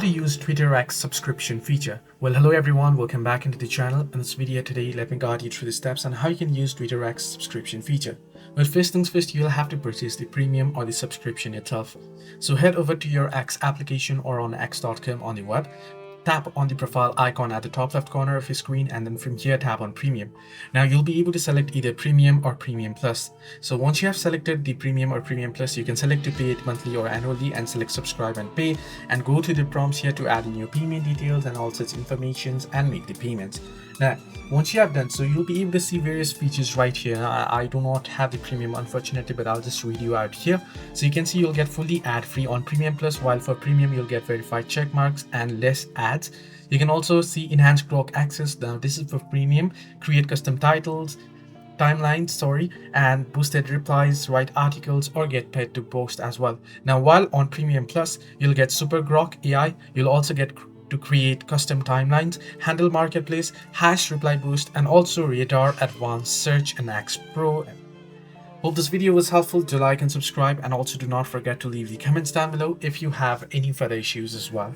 to use TwitterX subscription feature. Well, hello everyone, welcome back into the channel. In this video today, let me guide you through the steps on how you can use TwitterX subscription feature. But first things first, you'll have to purchase the premium or the subscription itself. So head over to your X application or on x.com on the web. Tap on the profile icon at the top left corner of your screen, and then from here tap on premium. Now you'll be able to select either premium or premium plus. So once you have selected the premium or premium plus, you can select to pay it monthly or annually and select subscribe and pay, and go to the prompts here to add in your payment details and all such informations and make the payments. Now once you have done so, you'll be able to see various features right here. I do not have the premium unfortunately, but I'll just read you out here. So you can see you'll get fully ad free on premium plus, while for premium you'll get verified check marks and less ads. You can also see enhanced grok access. Now this is for premium. Create custom titles, timelines, and boosted replies, write articles, or get paid to post as well. Now while on premium plus, you'll get super grok AI. You'll also get to create custom timelines, handle marketplace, hash reply boost, and also radar advanced search and Axe Pro. Hope this video was helpful. Do like and subscribe, and also do not forget to leave the comments down below if you have any further issues as well.